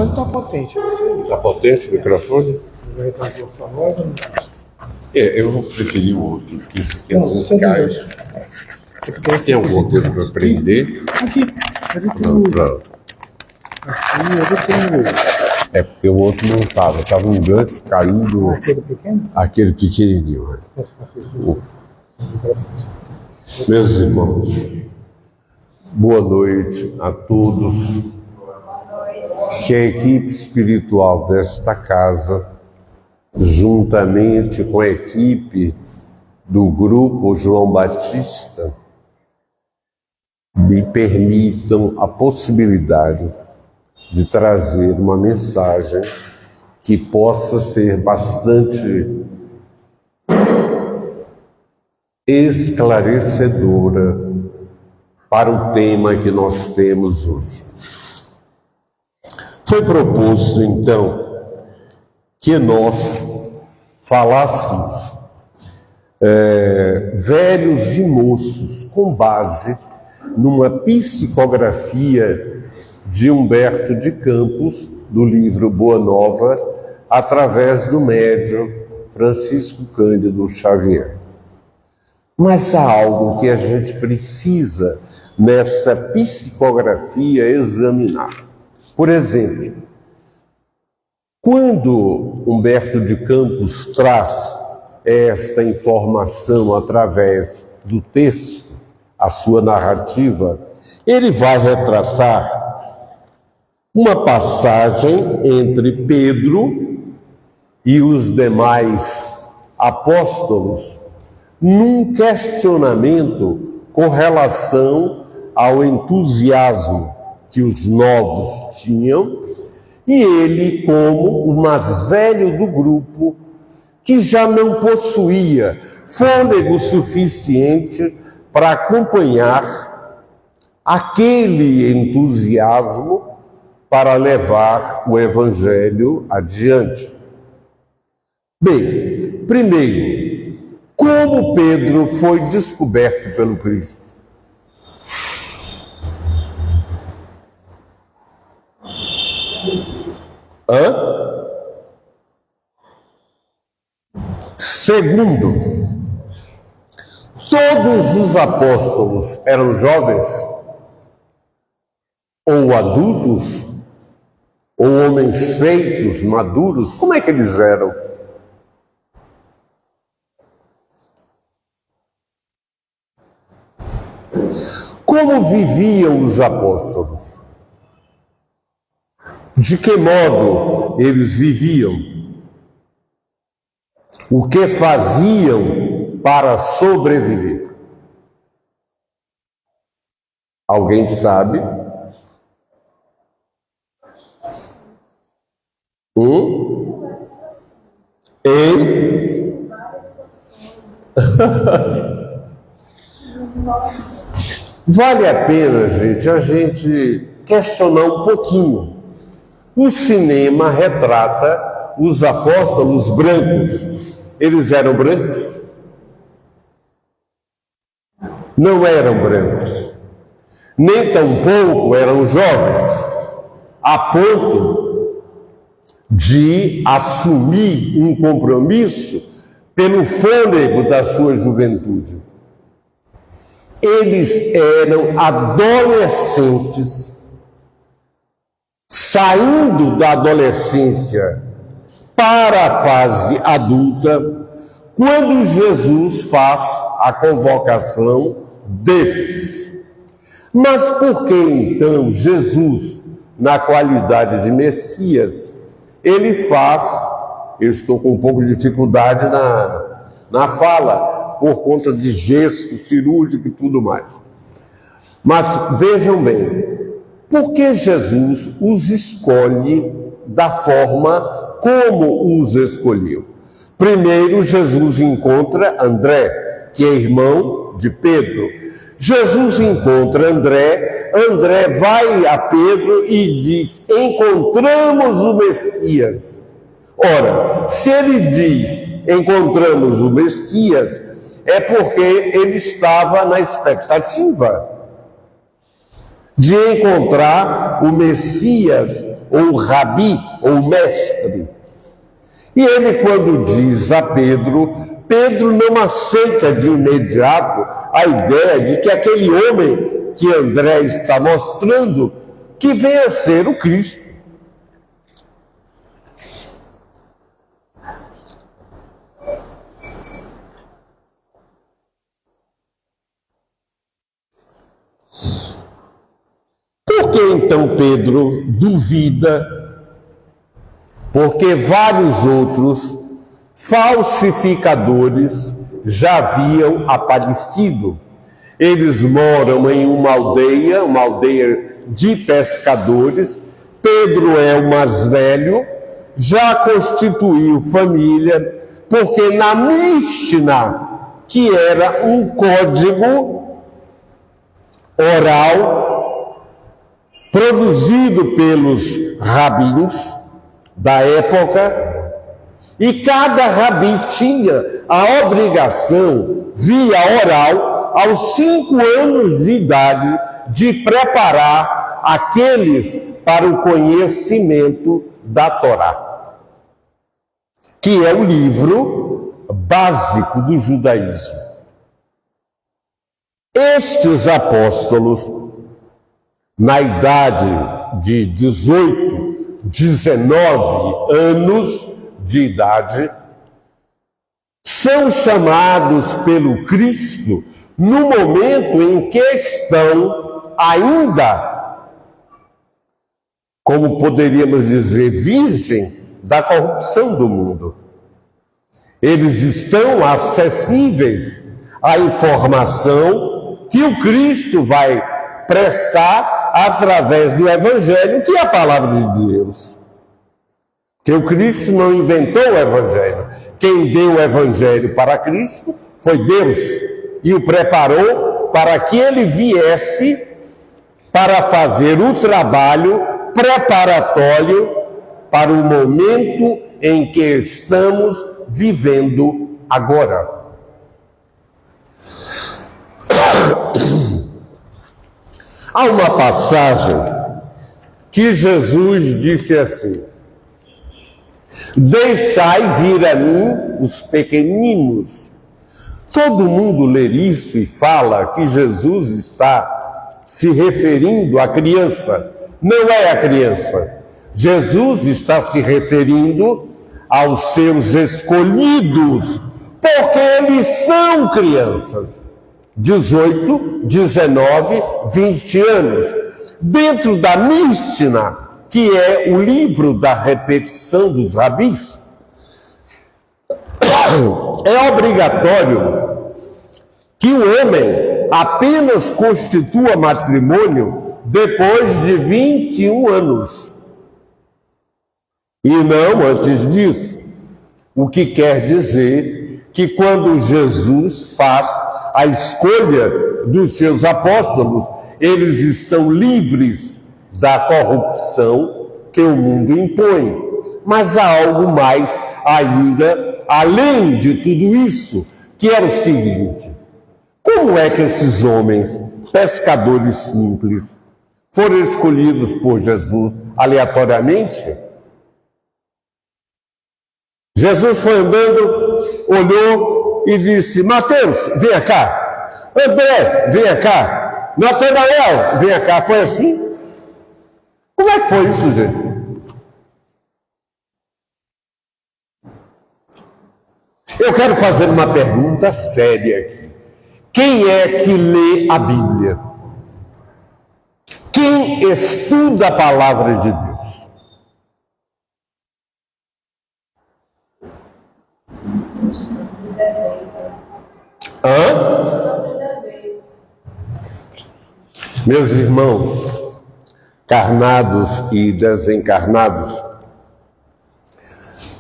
microfone tá potente. Tá potente o microfone? Vai estar com essa voz, não? Eu vou preferir o outro, porque isso aqui Não, às vezes cai. Tem alguma coisa para prender? Aqui. Não, pronto. É porque o outro não estava. Estava um gancho caindo. Aquele pequeno? Aquele pequenininho. Meus irmãos, boa noite a todos. Que a equipe espiritual desta casa, juntamente com a equipe do grupo João Batista, me permitam a possibilidade de trazer uma mensagem que possa ser bastante esclarecedora para o tema que nós temos hoje. Foi proposto, então, que nós falássemos velhos e moços com base numa psicografia de Humberto de Campos, do livro Boa Nova, através do médium Francisco Cândido Xavier. Mas há algo que a gente precisa nessa psicografia examinar. Por exemplo, quando Humberto de Campos traz esta informação através do texto, a sua narrativa, ele vai retratar uma passagem entre Pedro e os demais apóstolos num questionamento com relação ao entusiasmo que os novos tinham, e ele, como o mais velho do grupo, que já não possuía fôlego suficiente para acompanhar aquele entusiasmo para levar o Evangelho adiante. Bem, primeiro, como Pedro foi descoberto pelo Cristo? Segundo, todos os apóstolos eram jovens, ou adultos, ou homens feitos, maduros. Como é que eles eram? Como viviam os apóstolos? De que modo eles viviam? O que faziam para sobreviver? Alguém sabe? Vale a pena, gente, a gente questionar um pouquinho. O cinema retrata os apóstolos brancos. Eles eram brancos? Não eram brancos. Nem tampouco eram jovens, a ponto de assumir um compromisso pelo fôlego da sua juventude. Eles eram adolescentes, saindo da adolescência para a fase adulta, quando Jesus faz a convocação destes. Mas por que então Jesus, na qualidade de Messias, ele faz, eu estou com um pouco de dificuldade na fala, por conta de gesto cirúrgico e tudo mais. Mas vejam bem, por que Jesus os escolhe da forma como os escolheu? Primeiro, Jesus encontra André, que é irmão de Pedro. Jesus encontra André, André vai a Pedro e diz: encontramos o Messias. Ora, se ele diz: encontramos o Messias, é porque ele estava na expectativa de encontrar o Messias ou rabi, ou mestre. E ele, quando diz a Pedro, Pedro não aceita de imediato a ideia de que aquele homem que André está mostrando, que vem a ser o Cristo. Por que então Pedro duvida? Porque vários outros falsificadores já haviam aparecido. Eles moram em uma aldeia de pescadores. Pedro é o mais velho, já constituiu família, porque na Mishna, que era um código oral produzido pelos rabins da época, e cada rabi tinha a obrigação, via oral, aos 5 anos de idade, de preparar aqueles para o conhecimento da Torá, que é o livro básico do judaísmo. Estes apóstolos, na idade de 18, 19 anos de idade, são chamados pelo Cristo no momento em que estão ainda, como poderíamos dizer, virgem da corrupção do mundo. Eles estão acessíveis à informação que o Cristo vai prestar através do Evangelho, que é a palavra de Deus. Que o Cristo não inventou o Evangelho. Quem deu o Evangelho para Cristo foi Deus, e o preparou para que ele viesse para fazer o trabalho preparatório para o momento em que estamos vivendo agora. Há uma passagem que Jesus disse assim: deixai vir a mim os pequeninos. Todo mundo lê isso e fala que Jesus está se referindo à criança. Não é a criança. Jesus está se referindo aos seus escolhidos, porque eles são crianças. 18, 19, 20 anos. Dentro da Mishna, que é o livro da repetição dos rabis, é obrigatório que o homem apenas constitua matrimônio depois de 21 anos. E não antes disso. O que quer dizer que quando Jesus faz a escolha dos seus apóstolos, eles estão livres da corrupção que o mundo impõe. Mas há algo mais ainda, além de tudo isso, que é o seguinte: como é que esses homens, pescadores simples, foram escolhidos por Jesus aleatoriamente? Jesus foi andando, olhou e disse: Mateus, venha cá. André, venha cá. Natanael, venha cá. Foi assim? Como é que foi isso, gente? Eu quero fazer uma pergunta séria aqui. Quem é que lê a Bíblia? Quem estuda a palavra de Deus? Meus irmãos, carnados e desencarnados,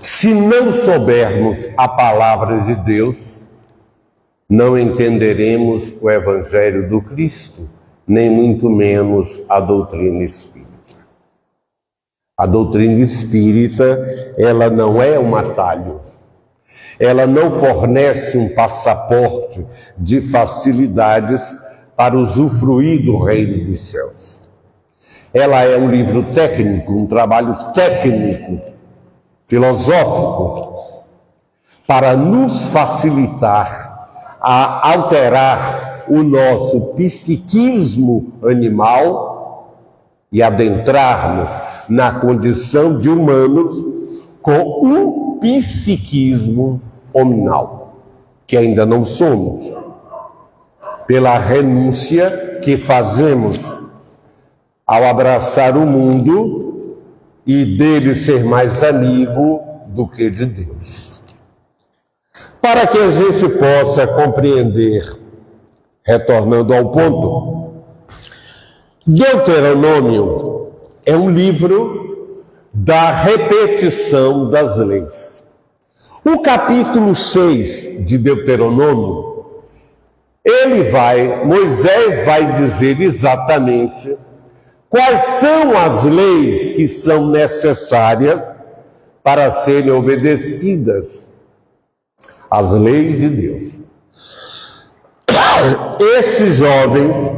se não soubermos a palavra de Deus, não entenderemos o Evangelho do Cristo, nem muito menos a doutrina espírita. A doutrina espírita, ela não é um atalho. Ela não fornece um passaporte de facilidades para usufruir do reino dos céus. Ela é um livro técnico, um trabalho técnico, filosófico, para nos facilitar a alterar o nosso psiquismo animal e adentrarmos na condição de humanos com um psiquismo hominal, que ainda não somos, pela renúncia que fazemos ao abraçar o mundo e dele ser mais amigo do que de Deus. Para que a gente possa compreender, retornando ao ponto, Deuteronômio é um livro da repetição das leis. O capítulo 6 de Deuteronômio, Moisés vai dizer exatamente quais são as leis que são necessárias para serem obedecidas, as leis de Deus. Esses jovens,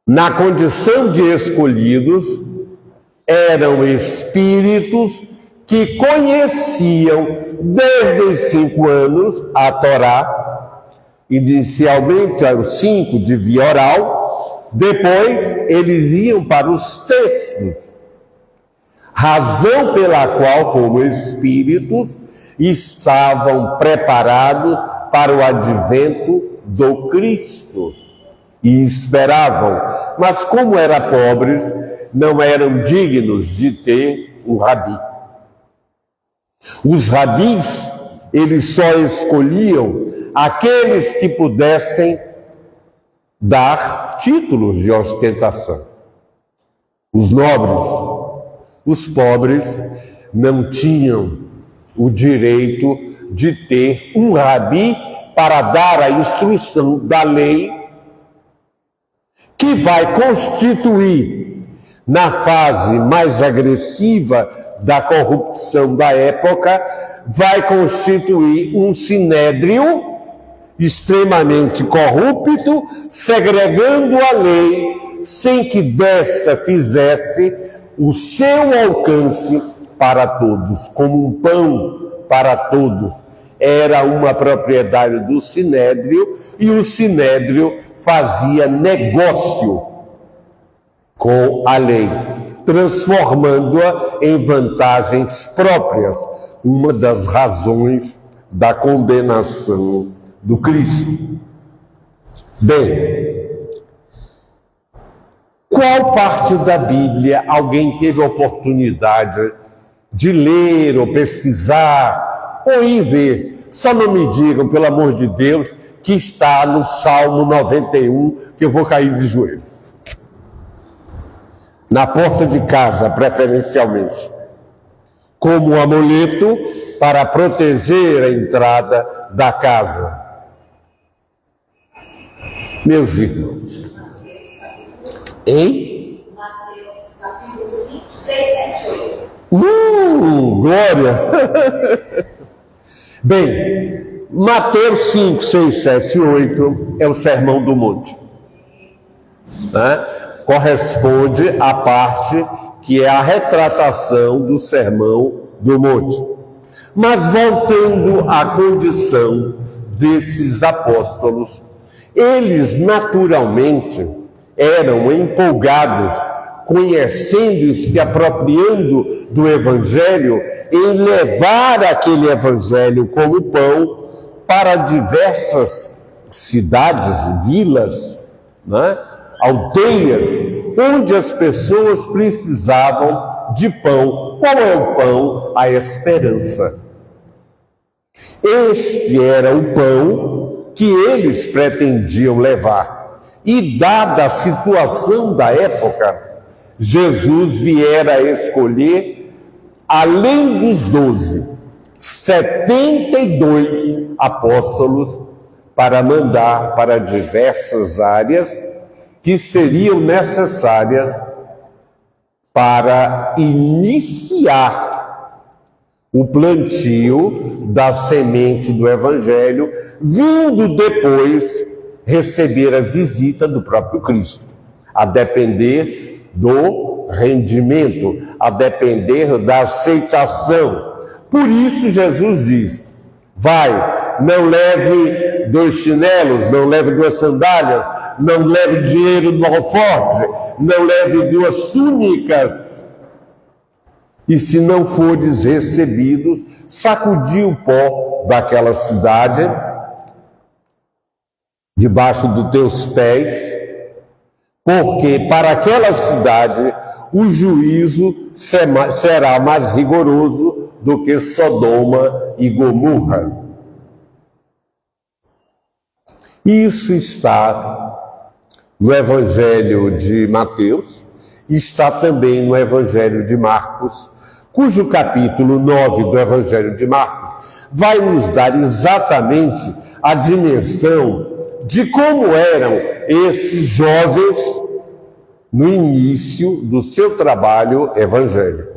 na condição de escolhidos, eram espíritos que conheciam desde os 5 anos a Torá, inicialmente os 5 de via oral, depois eles iam para os textos, razão pela qual, como espíritos, estavam preparados para o advento do Cristo e esperavam, mas como eram pobres, não eram dignos de ter um rabi. Os rabis, eles só escolhiam aqueles que pudessem dar títulos de ostentação. Os nobres, os pobres, não tinham o direito de ter um rabi para dar a instrução da lei que vai constituir, na fase mais agressiva da corrupção da época, vai constituir um sinédrio extremamente corrupto, segregando a lei sem que desta fizesse o seu alcance para todos, como um pão para todos. Era uma propriedade do sinédrio e o sinédrio fazia negócio com a lei, transformando-a em vantagens próprias, uma das razões da condenação do Cristo. Bem, qual parte da Bíblia alguém teve a oportunidade de ler ou pesquisar ou ir ver? Só não me digam, pelo amor de Deus, que está no Salmo 91, que eu vou cair de joelhos. Na porta de casa, preferencialmente, como um amuleto para proteger a entrada da casa. Meus irmãos. Hein? Mateus, capítulo 5, 6, 7, 8. Glória! Bem, Mateus 5, 6, 7, 8 é o Sermão do Monte. Né? Corresponde à parte que é a retratação do Sermão do Monte. Mas voltando à condição desses apóstolos, eles naturalmente eram empolgados, conhecendo e se apropriando do Evangelho, em levar aquele Evangelho como pão para diversas cidades, vilas, né? Aldeias, onde as pessoas precisavam de pão. Qual é o pão? A esperança. Este era o pão que eles pretendiam levar. E dada a situação da época, Jesus viera a escolher, além dos 12, 72 apóstolos para mandar para diversas áreas que seriam necessárias para iniciar o plantio da semente do Evangelho, vindo depois receber a visita do próprio Cristo, a depender do rendimento, a depender da aceitação. Por isso Jesus diz: vai, não leve 2 chinelos, não leve 2 sandálias, não leve dinheiro do alforje, não leve 2 túnicas. E se não fores recebidos, sacudi o pó daquela cidade debaixo dos teus pés, porque para aquela cidade o juízo será mais rigoroso do que Sodoma e Gomorra. Isso está no Evangelho de Mateus, está também no Evangelho de Marcos, cujo capítulo 9 do Evangelho de Marcos vai nos dar exatamente a dimensão de como eram esses jovens no início do seu trabalho evangélico.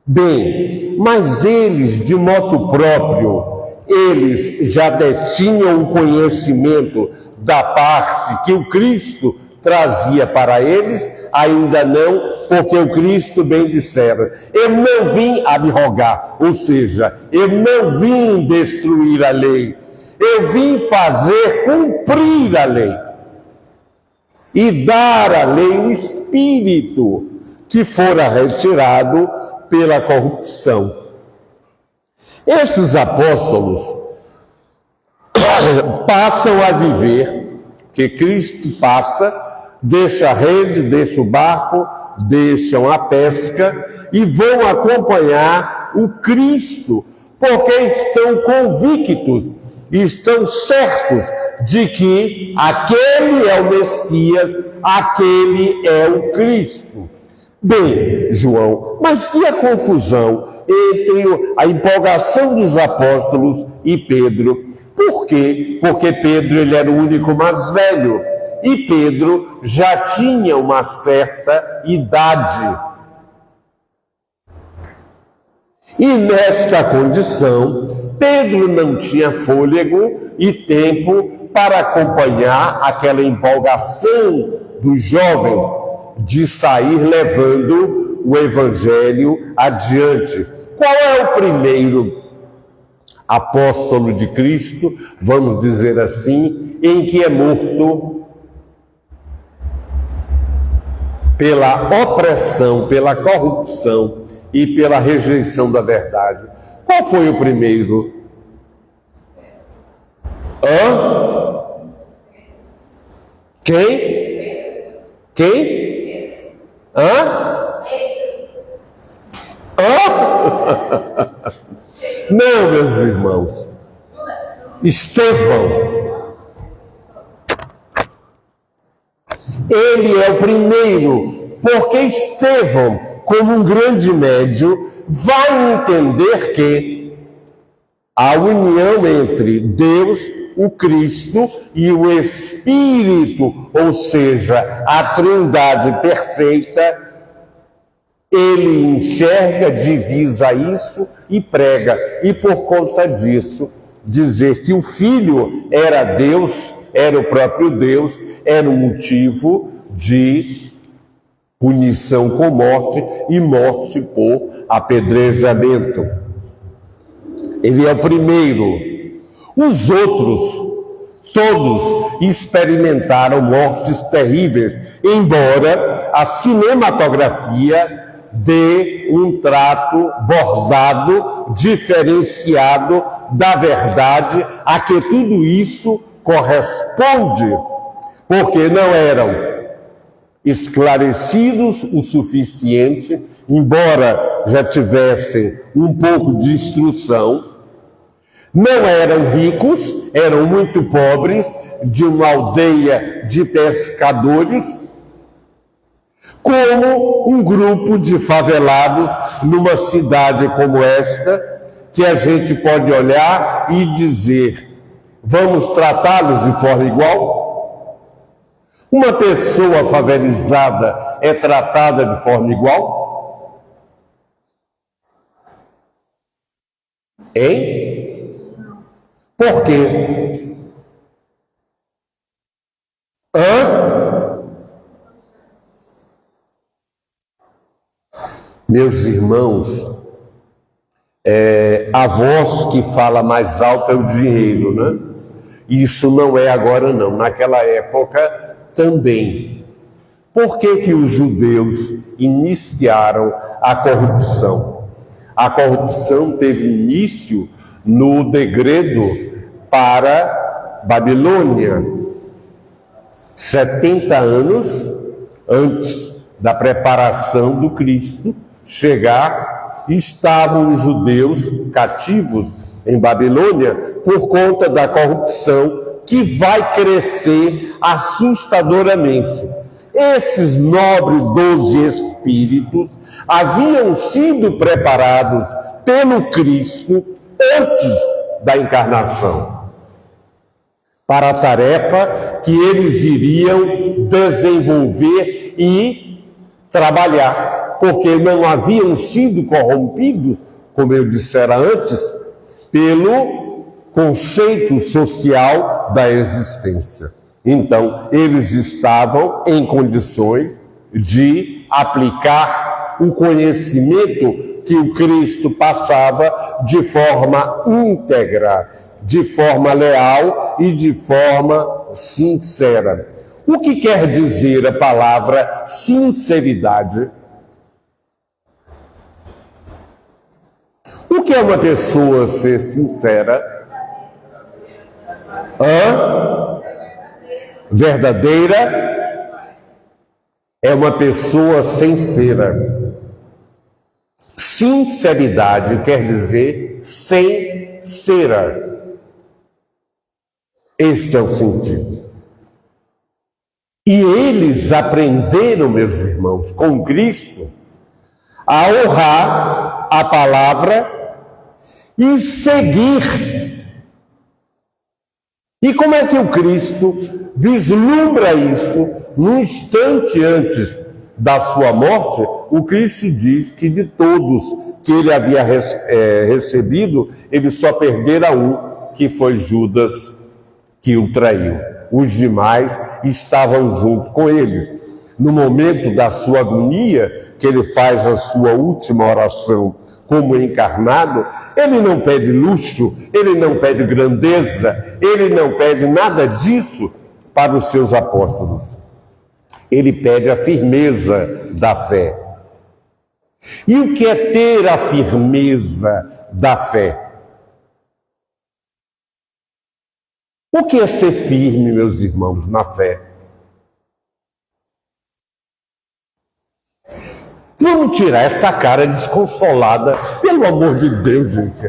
Bem, mas eles, de modo próprio, eles já detinham o conhecimento da parte que o Cristo trazia para eles, ainda não, porque o Cristo bem dissera: eu não vim abrogar, ou seja, eu não vim destruir a lei, eu vim fazer cumprir a lei e dar à lei o espírito que fora retirado pela corrupção. Esses apóstolos passam a viver, que Cristo passa, deixa a rede, deixa o barco, deixam a pesca e vão acompanhar o Cristo, porque estão convictos, estão certos de que aquele é o Messias, aquele é o Cristo. Bem, João, mas e a confusão entre a empolgação dos apóstolos e Pedro? Por quê? Porque Pedro ele era o único mais velho e Pedro já tinha uma certa idade. E nesta condição, Pedro não tinha fôlego e tempo para acompanhar aquela empolgação dos jovens de sair levando o evangelho adiante. Qual é o primeiro apóstolo de Cristo, vamos dizer assim, em que é morto pela opressão, pela corrupção e pela rejeição da verdade? Qual foi o primeiro? Quem? Não, meus irmãos. Estevão. Ele é o primeiro, porque Estevão, como um grande médium, vai entender que a união entre Deus, o Cristo e o Espírito, ou seja, a Trindade perfeita, ele enxerga, divisa isso e prega. E por conta disso, dizer que o Filho era Deus, era o próprio Deus, era um motivo de punição com morte e morte por apedrejamento. Ele é o primeiro. Os outros, todos experimentaram mortes terríveis, embora a cinematografia dê um trato bordado, diferenciado da verdade, a que tudo isso corresponde, porque não eram esclarecidos o suficiente, embora já tivessem um pouco de instrução, não eram ricos, eram muito pobres, de uma aldeia de pescadores, como um grupo de favelados numa cidade como esta, que a gente pode olhar e dizer: vamos tratá-los de forma igual? Uma pessoa favelizada é tratada de forma igual? Hein? Por quê? Meus irmãos, a voz que fala mais alto é o dinheiro, né? Isso não é agora não, naquela época também. Por que que os judeus iniciaram a corrupção? A corrupção teve início no degredo para Babilônia, 70 anos antes da preparação do Cristo chegar, estavam os judeus cativos em Babilônia por conta da corrupção que vai crescer assustadoramente. Esses nobres 12 espíritos haviam sido preparados pelo Cristo antes da encarnação para a tarefa que eles iriam desenvolver e trabalhar, porque não haviam sido corrompidos, como eu dissera antes, pelo conceito social da existência. Então, eles estavam em condições de aplicar o conhecimento que o Cristo passava de forma íntegra, de forma leal e de forma sincera. O que quer dizer a palavra sinceridade? O que é uma pessoa ser sincera? Verdadeira é uma pessoa sincera. Sinceridade quer dizer sem cera. Este é o sentido. E eles aprenderam, meus irmãos, com Cristo, a honrar a palavra e seguir. E como é que o Cristo vislumbra isso no instante antes da sua morte? O Cristo diz que de todos que ele havia recebido, ele só perdera um, que foi Judas, que o traiu. Os demais estavam junto com ele. No momento da sua agonia, que ele faz a sua última oração como encarnado, ele não pede luxo, ele não pede grandeza, ele não pede nada disso para os seus apóstolos. Ele pede a firmeza da fé. E o que é ter a firmeza da fé? O que é ser firme, meus irmãos, na fé? Vamos tirar essa cara desconsolada, pelo amor de Deus, gente.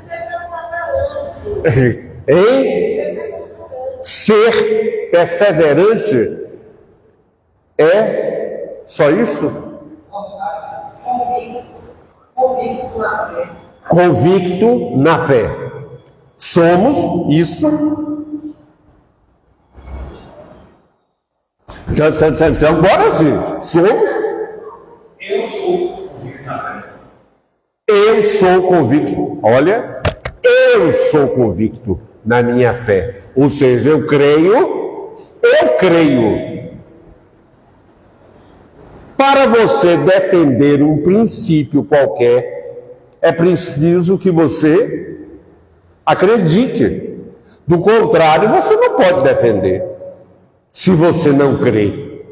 Hein? Ser perseverante é só isso? Convicto na fé. Convicto na fé. Somos isso? Então, bora, gente. Somos? Eu sou convicto na fé. Eu sou convicto. Olha, eu sou convicto na minha fé. Ou seja, eu creio. Para você defender um princípio qualquer, é preciso que você acredite. Do contrário, você não pode defender. Se você não crê.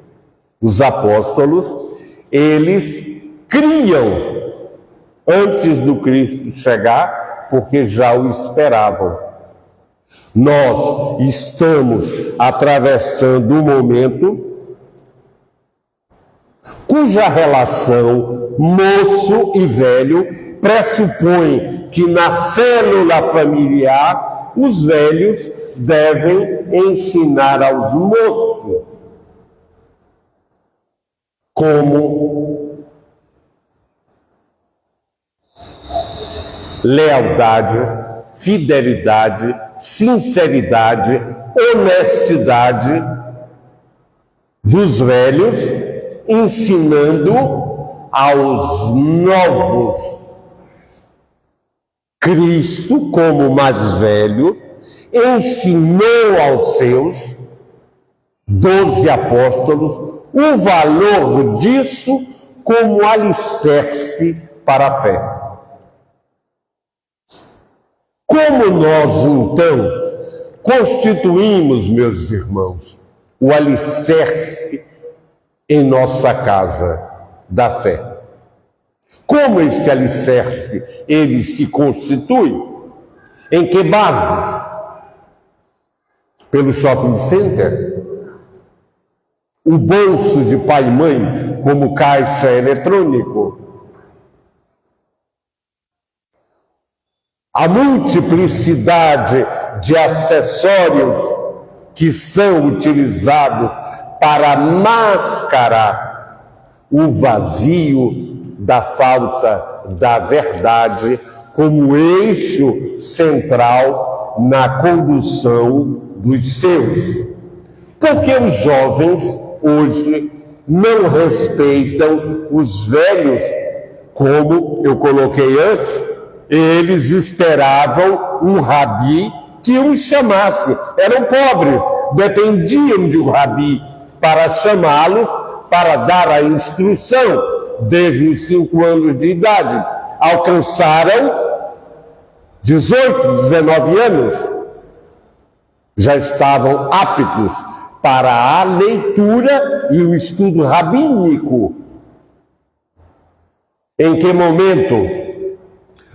Os apóstolos, eles criam antes do Cristo chegar, porque já o esperavam. Nós estamos atravessando um momento cuja relação moço e velho pressupõe que na célula familiar os velhos devem ensinar aos moços como lealdade, fidelidade, sinceridade, honestidade dos velhos, ensinando aos novos. Cristo, como mais velho, ensinou aos seus 12 apóstolos o valor disso como alicerce para a fé. Como nós, então, constituímos, meus irmãos, o alicerce em nossa casa da fé? Como este alicerce, ele se constitui? Em que bases? Pelo shopping center? O bolso de pai e mãe como caixa eletrônico? A multiplicidade de acessórios que são utilizados para mascarar o vazio da falta da verdade como eixo central na condução dos seus. Porque os jovens hoje não respeitam os velhos, como eu coloquei antes. Eles esperavam um rabi que os chamasse. Eram pobres, dependiam de um rabi para chamá-los, para dar a instrução. Desde os 5 anos de idade, alcançaram 18, 19 anos, já estavam aptos para a leitura e o estudo rabínico. Em que momento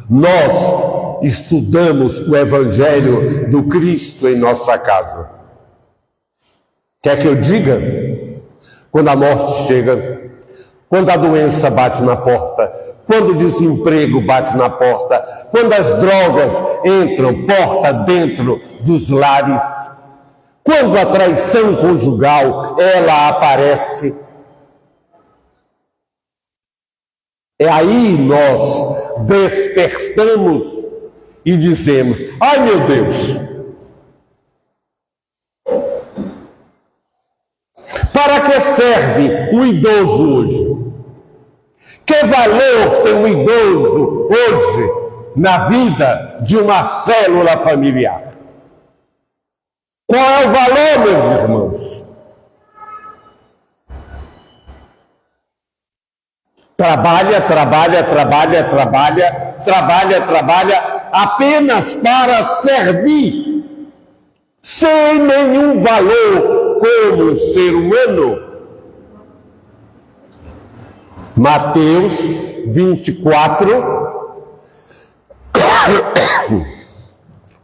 nós estudamos o Evangelho do Cristo em nossa casa? Quer que eu diga? Quando a morte chega, quando a doença bate na porta, quando o desemprego bate na porta, quando as drogas entram porta dentro dos lares, quando a traição conjugal, ela aparece. É aí nós despertamos e dizemos: ai meu Deus! Para que serve o idoso hoje? Que valor tem o idoso hoje na vida de uma célula familiar? Qual é o valor, meus irmãos? Trabalha apenas para servir, sem nenhum valor como ser humano. Mateus 24,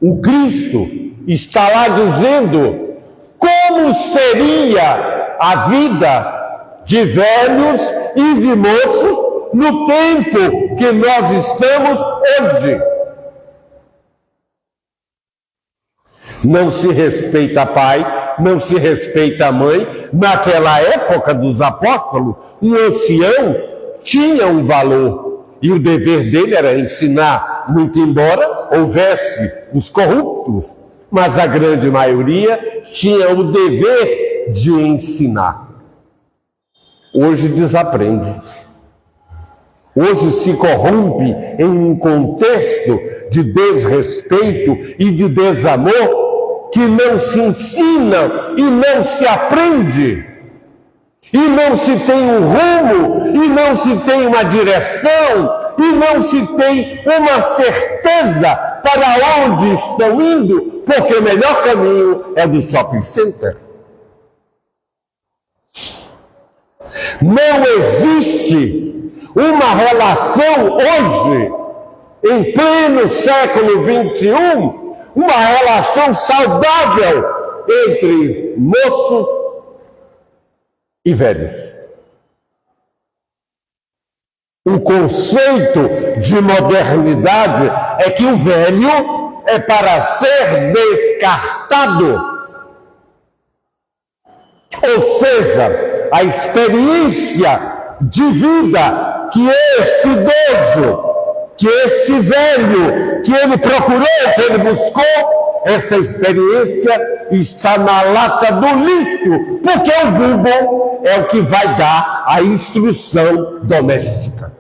o Cristo está lá dizendo como seria a vida de velhos e de moços no tempo que nós estamos hoje. Não se respeita pai, não se respeita mãe. Naquela época dos apóstolos, um ancião tinha um valor e o dever dele era ensinar, muito embora houvesse os corruptos, mas a grande maioria tinha o dever de ensinar. Hoje desaprende. Hoje se corrompe em um contexto de desrespeito e de desamor que não se ensina e não se aprende, e não se tem um rumo, e não se tem uma direção, e não se tem uma certeza para onde estão indo, porque o melhor caminho é do shopping center. Não existe uma relação hoje, em pleno século XXI, uma relação saudável entre moços e velhos. O conceito de modernidade é que o velho é para ser descartado. Ou seja, a experiência de vida que este idoso, que este velho, que ele procurou, que ele buscou, esta experiência está na lata do lixo, porque o Google é o que vai dar a instrução doméstica.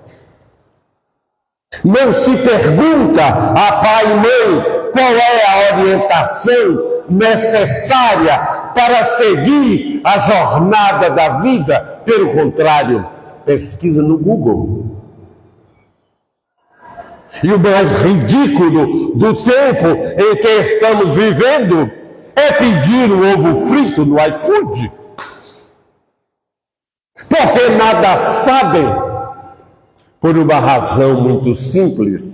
Não se pergunta a pai e mãe qual é a orientação necessária para seguir a jornada da vida. Pelo contrário, pesquisa no Google. E o mais ridículo do tempo em que estamos vivendo é pedir um ovo frito no iFood. Porque nada sabem, por uma razão muito simples.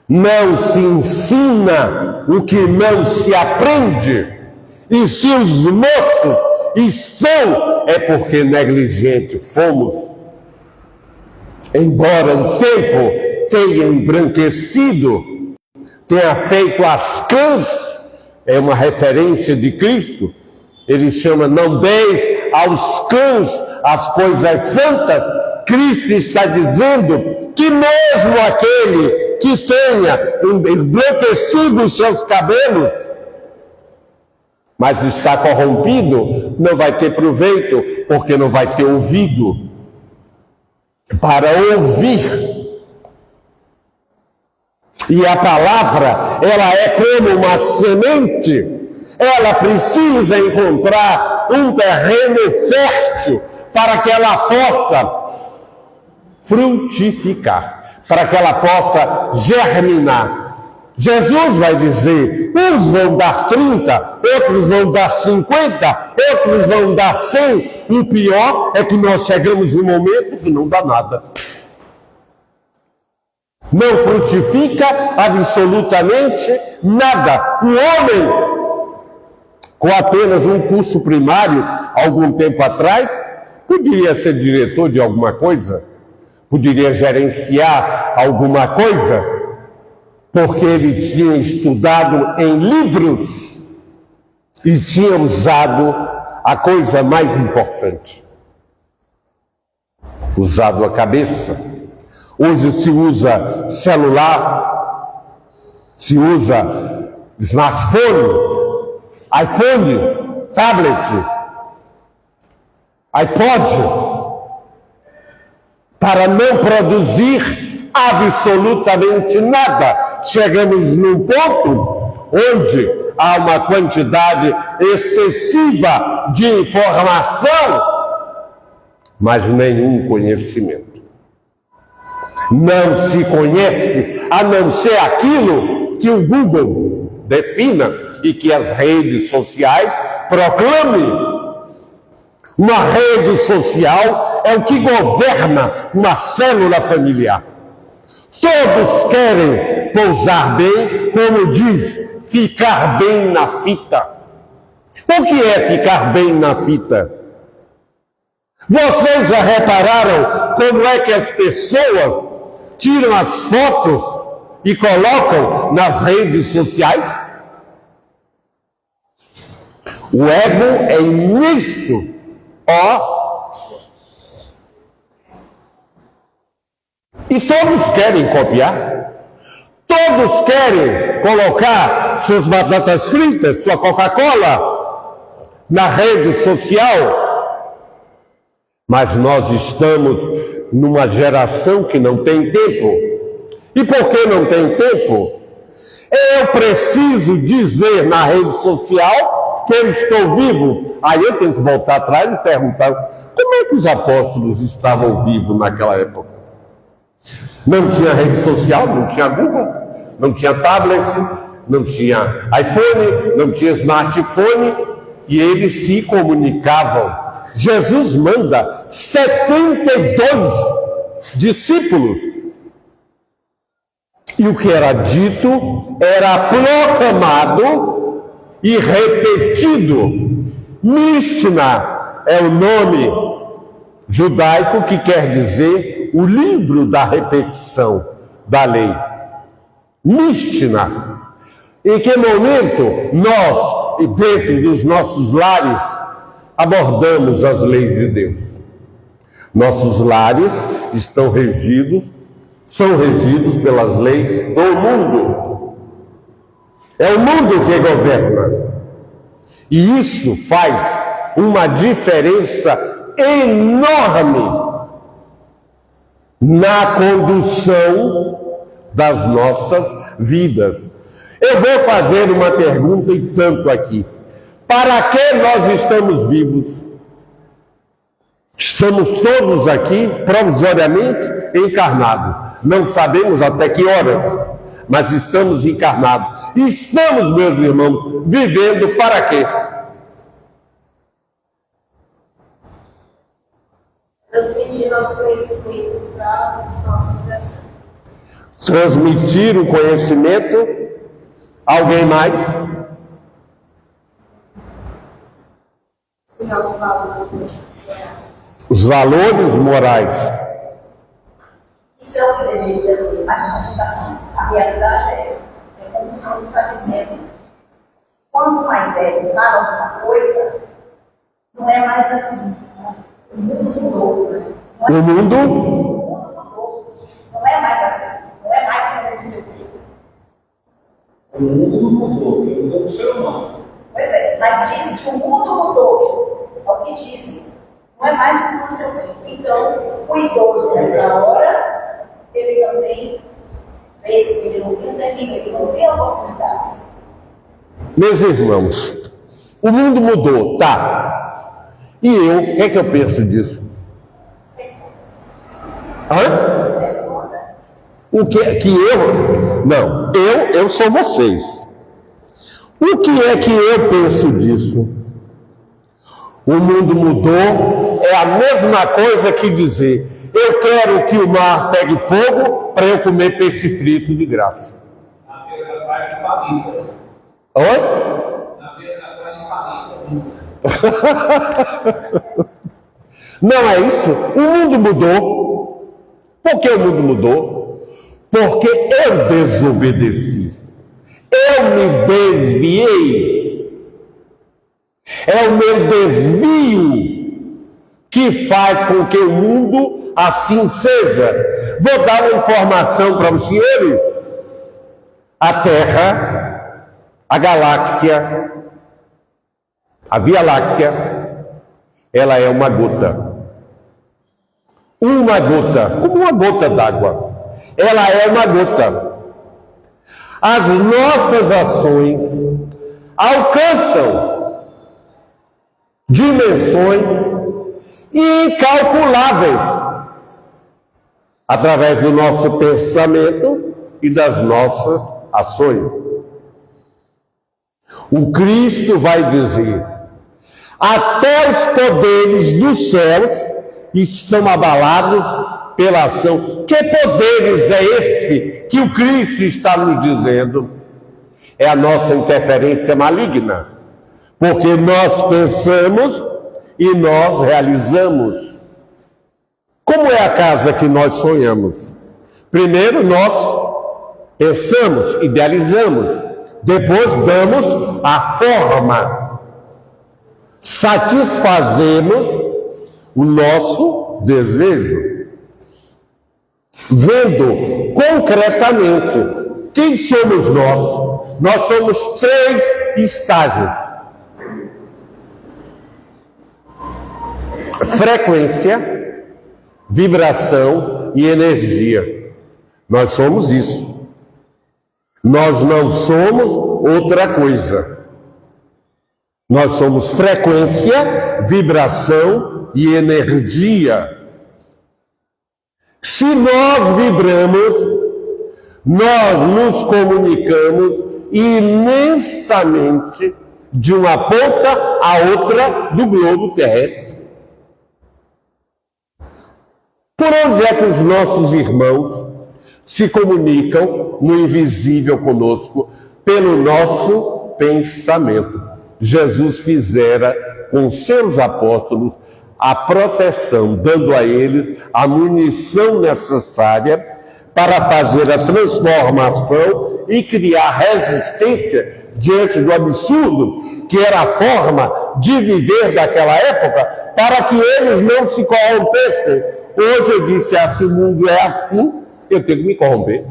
Não se ensina o que não se aprende. E se os moços estão, é porque negligentes fomos. Embora o tempo tenha embranquecido, tenha feito as cãs, é uma referência de Cristo. Ele chama: não deis aos cães as coisas santas. Cristo está dizendo que mesmo aquele que tenha embranquecido os seus cabelos, mas está corrompido, não vai ter proveito, porque não vai ter ouvido para ouvir. E a palavra, ela é como uma semente, ela precisa encontrar um terreno fértil para que ela possa frutificar, para que ela possa germinar. Jesus vai dizer: uns vão dar 30, outros vão dar 50, outros vão dar 100. O pior é que nós chegamos num momento que não dá nada. Não frutifica absolutamente nada. Um homem com apenas um curso primário, algum tempo atrás, poderia ser diretor de alguma coisa, poderia gerenciar alguma coisa, porque ele tinha estudado em livros e tinha usado a coisa mais importante: usado a cabeça. Hoje se usa celular, se usa smartphone, iPhone, tablet, iPod, para não produzir absolutamente nada. Chegamos num ponto onde há uma quantidade excessiva de informação, mas nenhum conhecimento. Não se conhece a não ser aquilo que o Google defina e que as redes sociais proclamem. Uma rede social é o que governa uma célula familiar. Todos querem pousar bem, como diz, ficar bem na fita. O que é ficar bem na fita? Vocês já repararam como é que as pessoas tiram as fotos e colocam nas redes sociais? O ego é imenso. E todos querem copiar. Todos querem colocar suas batatas fritas, sua Coca-Cola na rede social. Mas nós estamos numa geração que não tem tempo. E por que não tem tempo? Eu preciso dizer na rede social que eu estou vivo. Aí eu tenho que voltar atrás e perguntar: como é que os apóstolos estavam vivos naquela época? Não tinha rede social, não tinha Google, não tinha tablet, não tinha iPhone, não tinha smartphone, e eles se comunicavam. Jesus manda 72 discípulos. E o que era dito era proclamado e repetido. Mishnah é o nome judaico que quer dizer o livro da repetição da lei. Mishnah. Em que momento nós, dentro dos nossos lares, abordamos as leis de Deus? Nossos lares são regidos pelas leis do mundo. É o mundo que governa. E isso faz uma diferença enorme na condução das nossas vidas. Eu vou fazer uma pergunta e tanto aqui. Para que nós estamos vivos? Estamos todos aqui provisoriamente encarnados. Não sabemos até que horas, mas estamos encarnados. E estamos, meus irmãos, vivendo para quê? Transmitir nosso conhecimento para os nossos descendentes. Transmitir o conhecimento. Alguém mais? Ensinar os valores. Os valores morais. Isso é o que deveria ser a manifestação. A realidade é essa. É como o Senhor está dizendo. Quanto mais velho fala alguma coisa, não é mais assim. Isso mudou. O mundo mudou. Não é mais assim. Não é mais como o seu filho. O mundo não mudou, mudou o ser humano. Pois é, mas dizem que o mundo mudou. É o que dizem. Não é mais como o seu filho. Então, o idoso nessa hora, ele também vê que ele não tem, ele não tem oportunidades. Meus irmãos, o mundo mudou, tá? E eu, o que é que eu penso disso? Hã? Responda. O que eu? Não, eu sou vocês. O que é que eu penso disso? O mundo mudou, é a mesma coisa que dizer, eu quero que o mar pegue fogo para eu comer peixe frito de graça. Na beira da praia de Palita. Oi? Na beira da praia de Palita. Não é isso? O mundo mudou. Por que o mundo mudou? Porque eu desobedeci. Eu me desviei. É o meu desvio que faz com que o mundo assim seja. Vou dar uma informação para os senhores. A Terra, a galáxia, a Via Láctea, ela é uma gota. Uma gota, como uma gota d'água. Ela é uma gota. As nossas ações alcançam dimensões incalculáveis através do nosso pensamento e das nossas ações. O Cristo vai dizer: até os poderes dos céus estão abalados pela ação. Que poderes é esse que o Cristo está nos dizendo? É a nossa interferência maligna. Porque nós pensamos e nós realizamos. Como é a casa que nós sonhamos? Primeiro nós pensamos, idealizamos. Depois damos a forma. Satisfazemos o nosso desejo. Vendo concretamente quem somos nós. Nós somos 3 estágios. Frequência, vibração e energia. Nós somos isso. Nós não somos outra coisa. Nós somos frequência, vibração e energia. Se nós vibramos, nós nos comunicamos imensamente de uma ponta a outra do globo terrestre. Por onde é que os nossos irmãos se comunicam no invisível conosco? Pelo nosso pensamento. Jesus fizera com seus apóstolos a proteção, dando a eles a munição necessária para fazer a transformação e criar resistência diante do absurdo que era a forma de viver daquela época, para que eles não se corrompessem. Hoje eu disse, se o mundo é assim, eu tenho que me corromper.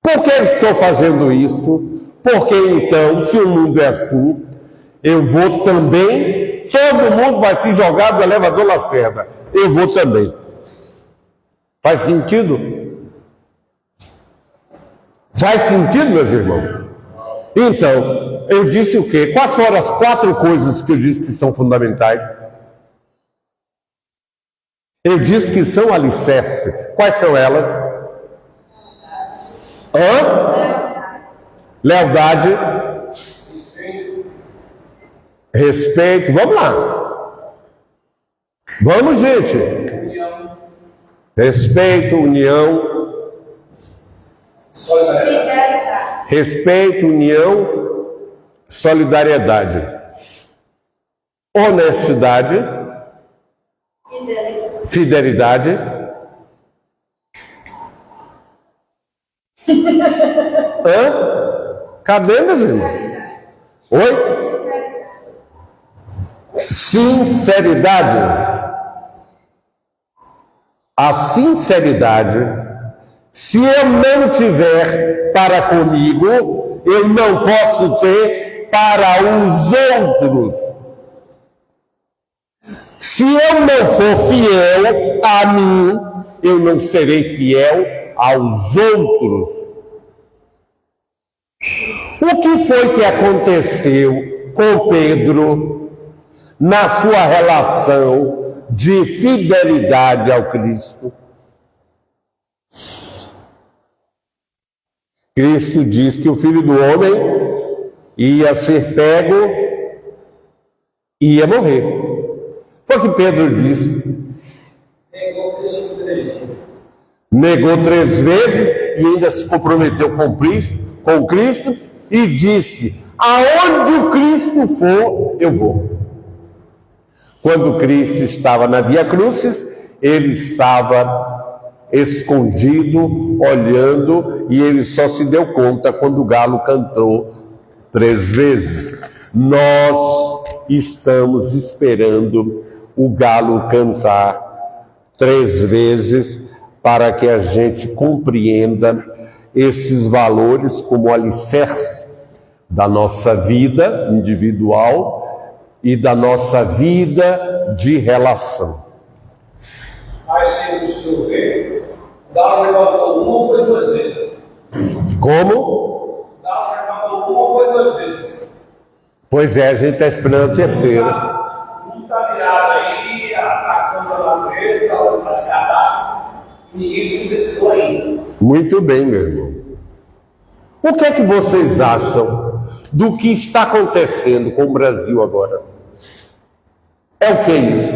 Por que eu estou fazendo isso? Porque então, se o mundo é assim, eu vou também, todo mundo vai se jogar do elevador Lacerda, eu vou também. Faz sentido? Faz sentido, meus irmãos? Então, eu disse o quê? Quais foram as 4 coisas que eu disse que são fundamentais? Ele diz que são alicerce. Quais são elas? Lealdade. Respeito. Vamos lá. Vamos, gente. Respeito, união. Fidelidade. Respeito, união, solidariedade. Honestidade. Fidelidade. Cadê, meus irmãos? Oi? Sinceridade. A sinceridade, se eu não tiver para comigo, eu não posso ter para os outros. Se eu não for fiel a mim, eu não serei fiel aos outros. O que foi que aconteceu com Pedro na sua relação de fidelidade ao Cristo? Cristo diz que o Filho do Homem ia ser pego e ia morrer. Foi o que Pedro disse. Negou 3 vezes e ainda se comprometeu com Cristo e disse: aonde o Cristo for, eu vou. Quando Cristo estava na Via Crucis, ele estava escondido, olhando, e ele só se deu conta quando o galo cantou 3 vezes. Nós estamos esperando o galo cantar 3 vezes para que a gente compreenda esses valores como alicerce da nossa vida individual e da nossa vida de relação. Mas se o senhor vê, o galo levantou 1 ou foi 2 vezes? Como? O galo levantou 1 ou foi 2 vezes? Pois é, a gente está esperando a terceira. Um está virado aí, atacando a natureza, para se atar, e ninguém se conscientizou ainda. Muito bem, meu irmão. O que é que vocês acham do que está acontecendo com o Brasil agora? É o que isso?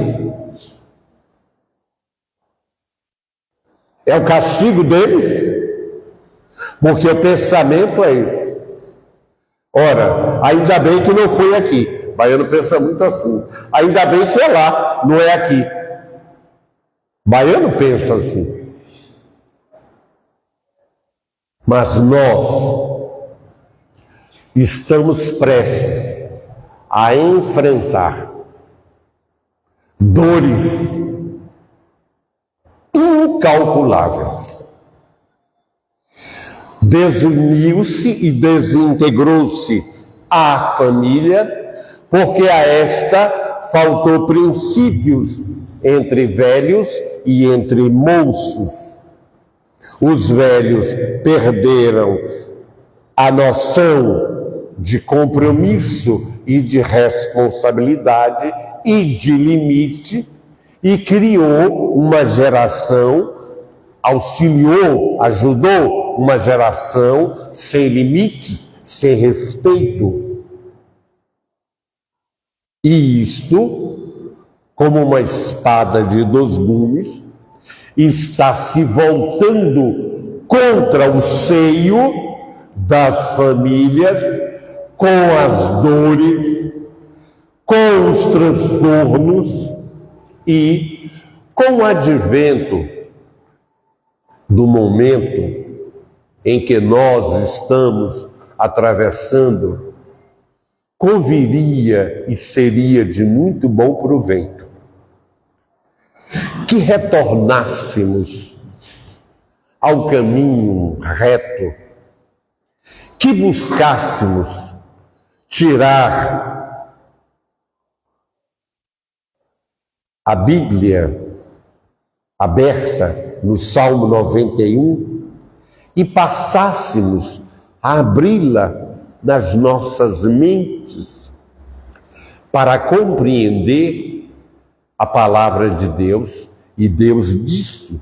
É o castigo deles? Porque o pensamento é esse. Ora, ainda bem que não foi aqui. Baiano pensa muito assim. Ainda bem que é lá, não é aqui. Baiano pensa assim. Mas nós estamos prestes a enfrentar dores incalculáveis. Desuniu-se e desintegrou-se a família, porque a esta faltou princípios entre velhos e entre moços. Os velhos perderam a noção de compromisso e de responsabilidade e de limite, e criou uma geração, auxiliou, ajudou uma geração sem limites, sem respeito. E isto, como uma espada de 2 gumes, está se voltando contra o seio das famílias, com as dores, com os transtornos e com o advento do momento em que nós estamos atravessando, conviria e seria de muito bom proveito que retornássemos ao caminho reto, que buscássemos tirar a Bíblia aberta no Salmo 91 e passássemos a abri-la nas nossas mentes para compreender a palavra de Deus E Deus disse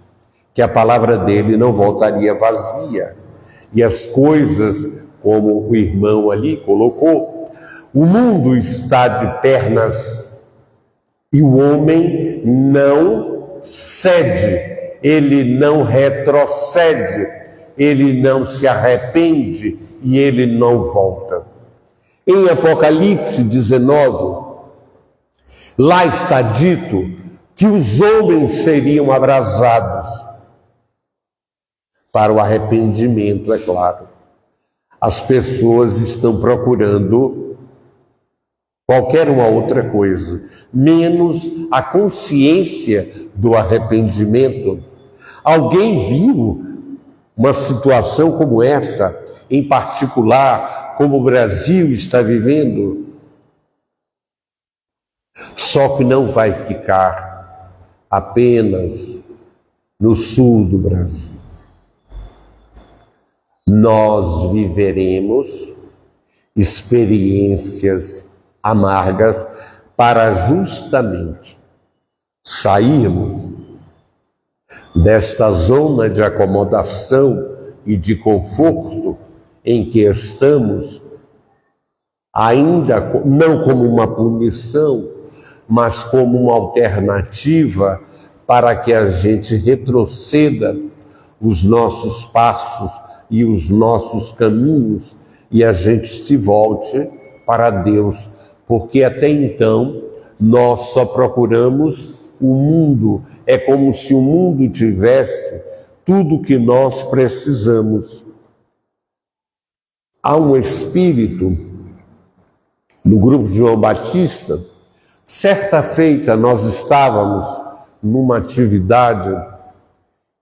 que a palavra dele não voltaria vazia. E as coisas, como o irmão ali colocou, o mundo está de pernas e o homem não cede, ele não retrocede, ele não se arrepende e ele não volta. Em Apocalipse 19, lá está dito que os homens seriam abrasados para o arrependimento, é claro. As pessoas estão procurando qualquer uma outra coisa, menos a consciência do arrependimento. Alguém viu uma situação como essa, em particular, como o Brasil está vivendo? Só que não vai ficar apenas no sul do Brasil. Nós viveremos experiências amargas para justamente sairmos desta zona de acomodação e de conforto em que estamos, ainda não como uma punição, mas como uma alternativa para que a gente retroceda os nossos passos e os nossos caminhos e a gente se volte para Deus, porque até então nós só procuramos o mundo, é como se o mundo tivesse tudo que nós precisamos. Há um espírito no grupo de João Batista. Certa feita nós estávamos numa atividade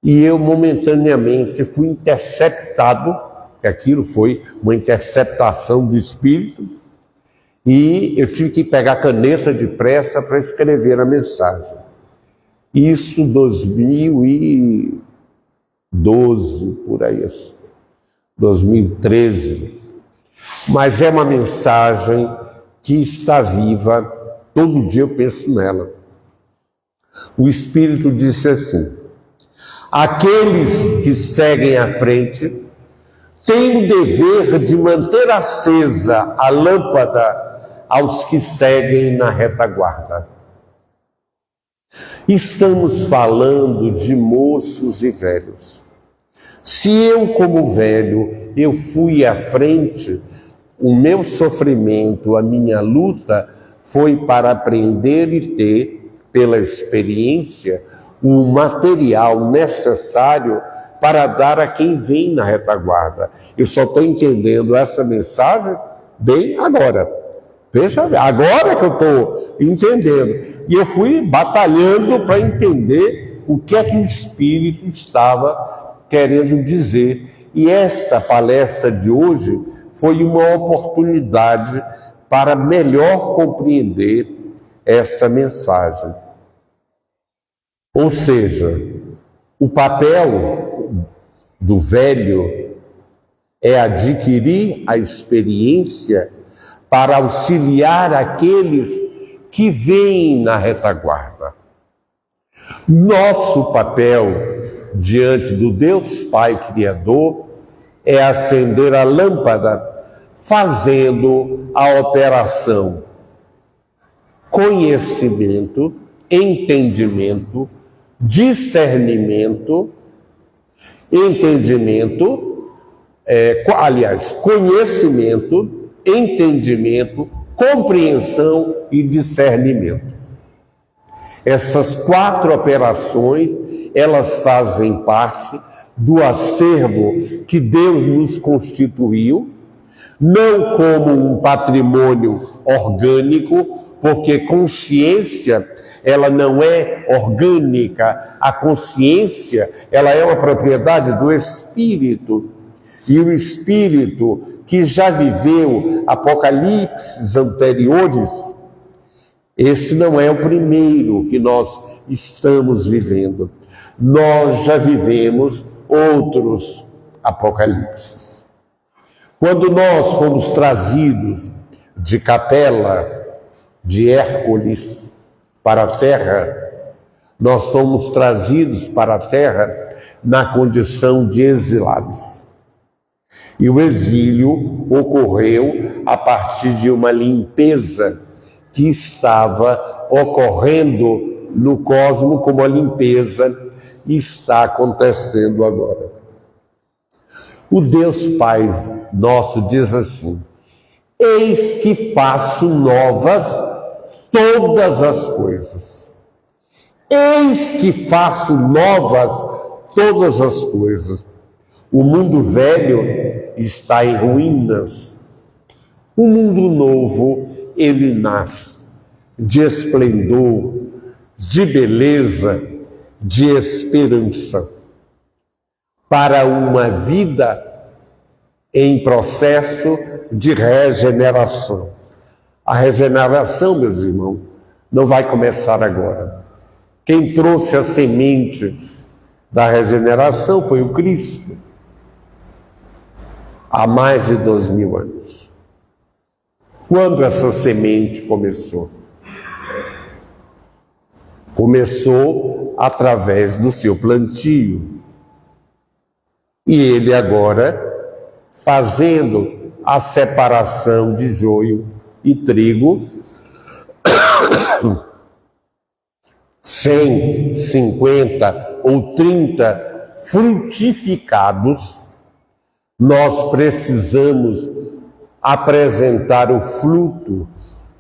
e eu momentaneamente fui interceptado, que aquilo foi uma interceptação do espírito, e eu tive que pegar caneta depressa para escrever a mensagem. Isso 2012, por aí, 2013. Mas é uma mensagem que está viva, todo dia eu penso nela. O Espírito disse assim: aqueles que seguem à frente têm o dever de manter acesa a lâmpada aos que seguem na retaguarda. Estamos falando de moços e velhos. Se eu, como velho, eu fui à frente, o meu sofrimento, a minha luta foi para aprender e ter, pela experiência, o material necessário para dar a quem vem na retaguarda. Eu só estou entendendo essa mensagem bem agora. Veja, agora que eu estou entendendo. E eu fui batalhando para entender o que é que o Espírito estava querendo dizer. E esta palestra de hoje foi uma oportunidade para melhor compreender essa mensagem. Ou seja, o papel do velho é adquirir a experiência para auxiliar aqueles que vêm na retaguarda. Nosso papel diante do Deus Pai Criador é acender a lâmpada, fazendo a operação conhecimento, entendimento, discernimento, conhecimento, entendimento, compreensão e discernimento. Essas 4 operações, elas fazem parte do acervo que Deus nos constituiu, não como um patrimônio orgânico, porque consciência, ela não é orgânica. A consciência, ela é uma propriedade do Espírito. E o Espírito que já viveu apocalipses anteriores, esse não é o primeiro que nós estamos vivendo. Nós já vivemos outros apocalipses. Quando nós fomos trazidos de Capela de Hércules para a terra, Nós fomos trazidos para a terra na condição de exilados. E o exílio ocorreu a partir de uma limpeza que estava ocorrendo no cosmos, como a limpeza está acontecendo agora. O Deus Pai nosso diz assim: eis que faço novas todas as coisas. Eis que faço novas todas as coisas. O mundo velho está em ruínas. O mundo novo, ele nasce de esplendor, de beleza, de esperança, para uma vida em processo de regeneração. A regeneração, meus irmãos, não vai começar agora. Quem trouxe a semente da regeneração foi o Cristo, há mais de 2000 anos. Quando essa semente começou? Começou através do seu plantio. E ele agora, fazendo a separação de joio e trigo, 100, 50 ou 30 frutificados, nós precisamos apresentar o fruto,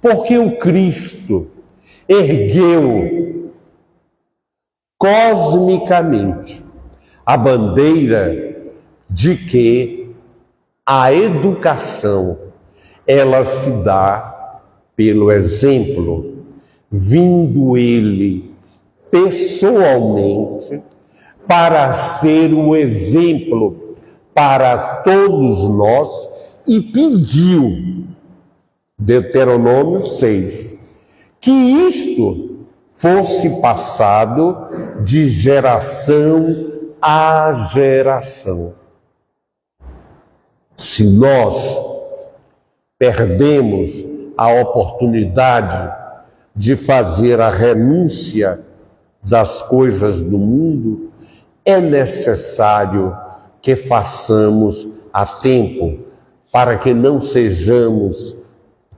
porque o Cristo ergueu cosmicamente a bandeira de que a educação, ela se dá pelo exemplo, vindo ele pessoalmente para ser o exemplo para todos nós e pediu, Deuteronômio 6, que isto fosse passado de geração a geração. Se nós perdemos a oportunidade de fazer a renúncia das coisas do mundo, é necessário que façamos a tempo, para que não sejamos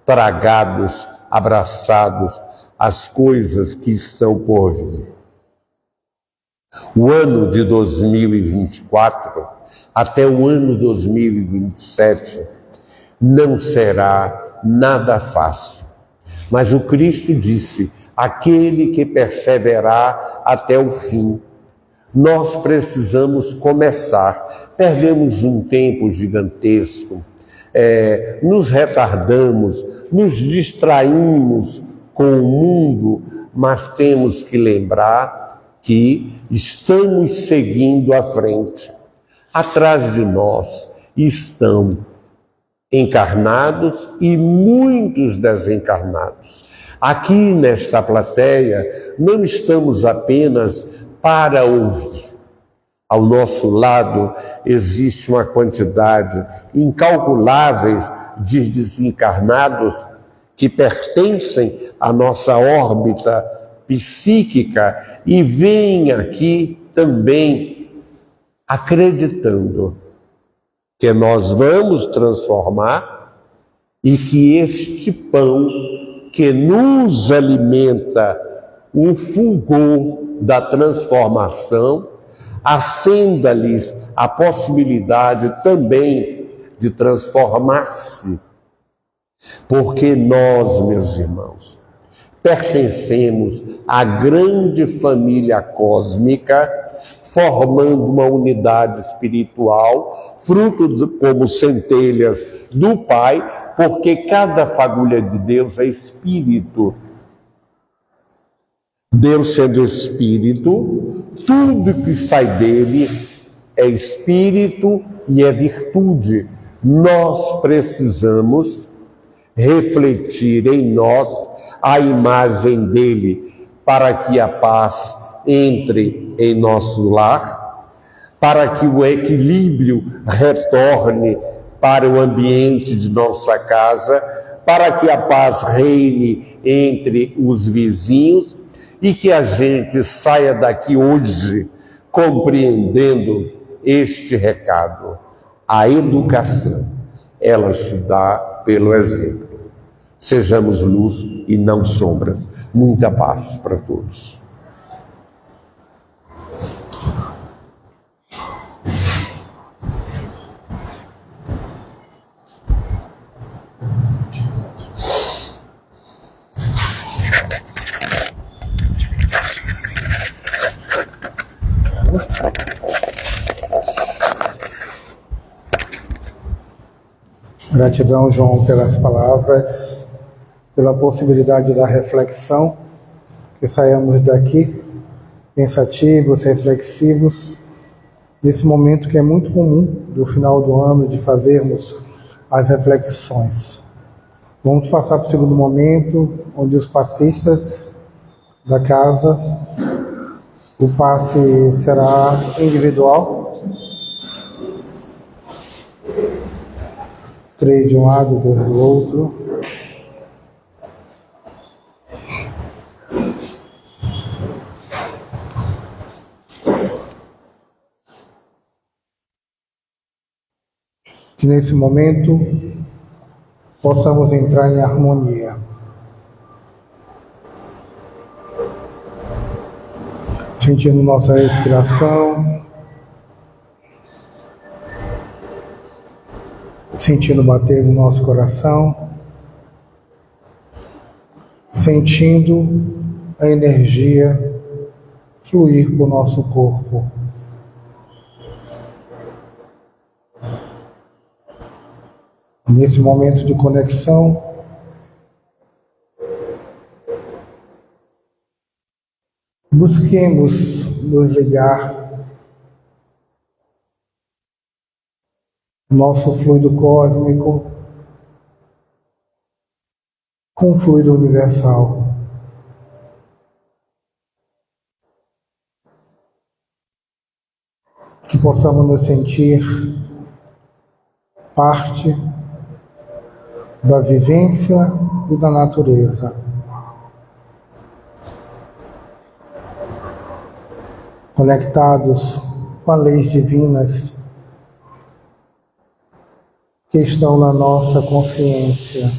tragados, abraçados às coisas que estão por vir. O ano de 2024 até o ano 2027 não será nada fácil. Mas o Cristo disse: aquele que perseverar até o fim. Nós precisamos começar. Perdemos um tempo gigantesco, nos retardamos, nos distraímos com o mundo, mas temos que lembrar que estamos seguindo à frente. Atrás de nós estão encarnados e muitos desencarnados. Aqui nesta plateia não estamos apenas para ouvir. Ao nosso lado existe uma quantidade incalculável de desencarnados que pertencem à nossa órbita psíquica e vêm aqui também acreditando que nós vamos transformar e que este pão que nos alimenta o fulgor da transformação, acenda-lhes a possibilidade também de transformar-se. Porque nós, meus irmãos, pertencemos à grande família cósmica, formando uma unidade espiritual, fruto como centelhas do Pai, porque cada fagulha de Deus é espírito. Deus sendo espírito, tudo que sai dele é espírito e é virtude. Nós precisamos refletir em nós a imagem dele, para que a paz entre em nosso lar, para que o equilíbrio retorne para o ambiente de nossa casa, para que a paz reine entre os vizinhos e que a gente saia daqui hoje compreendendo este recado. A educação, ela se dá pelo exemplo. Sejamos luz e não sombra. Muita paz para todos. Gratidão, João, pelas palavras, pela possibilidade da reflexão, que saiamos daqui pensativos, reflexivos, nesse momento que é muito comum do final do ano de fazermos as reflexões. Vamos passar para o segundo momento, onde os passistas da casa, o passe será individual. 3 de um lado, 2 do outro. Que nesse momento possamos entrar em harmonia. Sentindo nossa respiração, sentindo bater do nosso coração, sentindo a energia fluir por nosso corpo. Nesse momento de conexão, busquemos nos ligar nosso fluido cósmico com o fluido universal. Que possamos nos sentir parte da vivência e da natureza. Conectados com as leis divinas que estão na nossa consciência.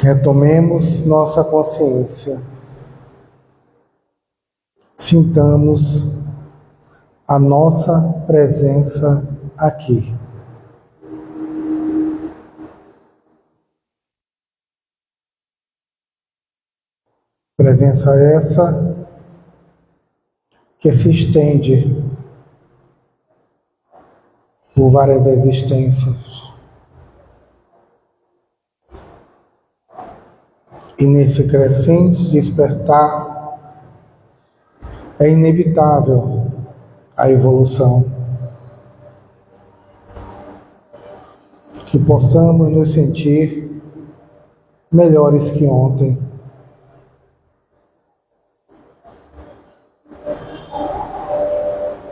Retomemos nossa consciência. Sintamos a nossa presença aqui. Presença essa que se estende por várias existências. E nesse crescente despertar é inevitável a evolução. Que possamos nos sentir melhores que ontem.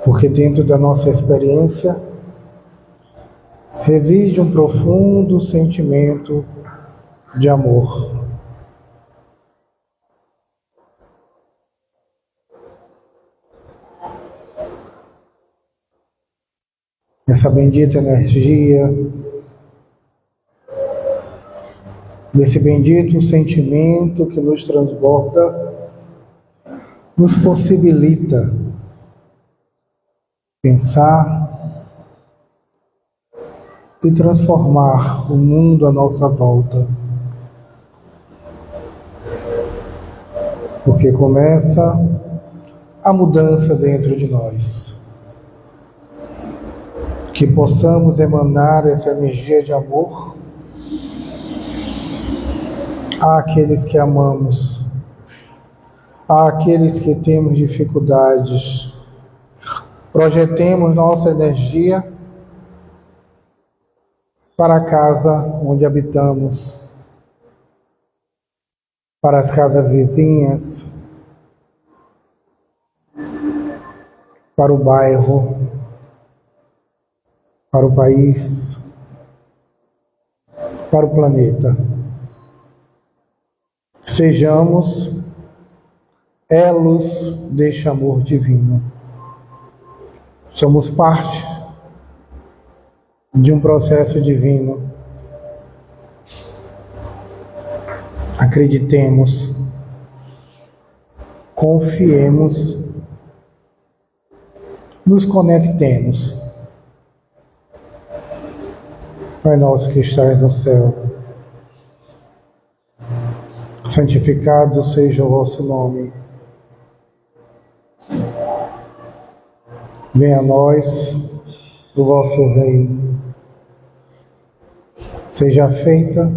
Porque dentro da nossa experiência reside um profundo sentimento de amor. Essa bendita energia, desse bendito sentimento que nos transborda, nos possibilita pensar e transformar o mundo à nossa volta. Porque começa a mudança dentro de nós. Que possamos emanar essa energia de amor àqueles que amamos, àqueles que temos dificuldades. Projetemos nossa energia para a casa onde habitamos, para as casas vizinhas, para o bairro, para o país, para o planeta. Sejamos elos deste amor divino. Somos parte de um processo divino. Acreditemos, confiemos, nos conectemos. Pai nosso que estás no céu, santificado seja o vosso nome. Venha a nós o vosso reino. Seja feita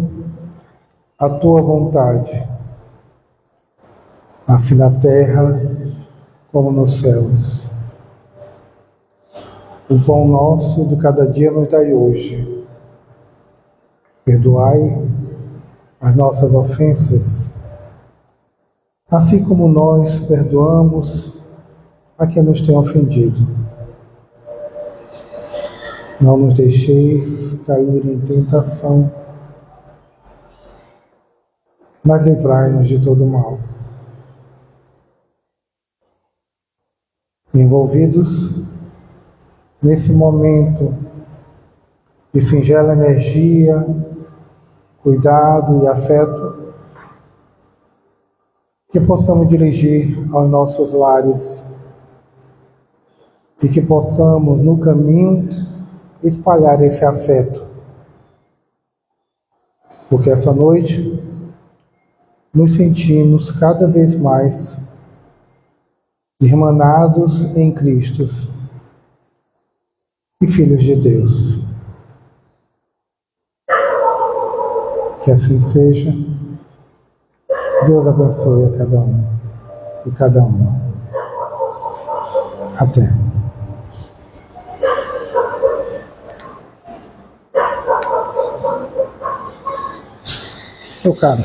a tua vontade, assim na terra como nos céus. O pão nosso de cada dia nos dai hoje. Perdoai as nossas ofensas, assim como nós perdoamos a quem nos tem ofendido. Não nos deixeis cair em tentação, mas livrai-nos de todo mal. Envolvidos nesse momento de singela energia, cuidado e afeto, que possamos dirigir aos nossos lares e que possamos, no caminho, espalhar esse afeto. Porque essa noite nos sentimos cada vez mais irmanados em Cristo e filhos de Deus. Que assim seja. Deus abençoe a cada um e cada uma. Até. Tô caro.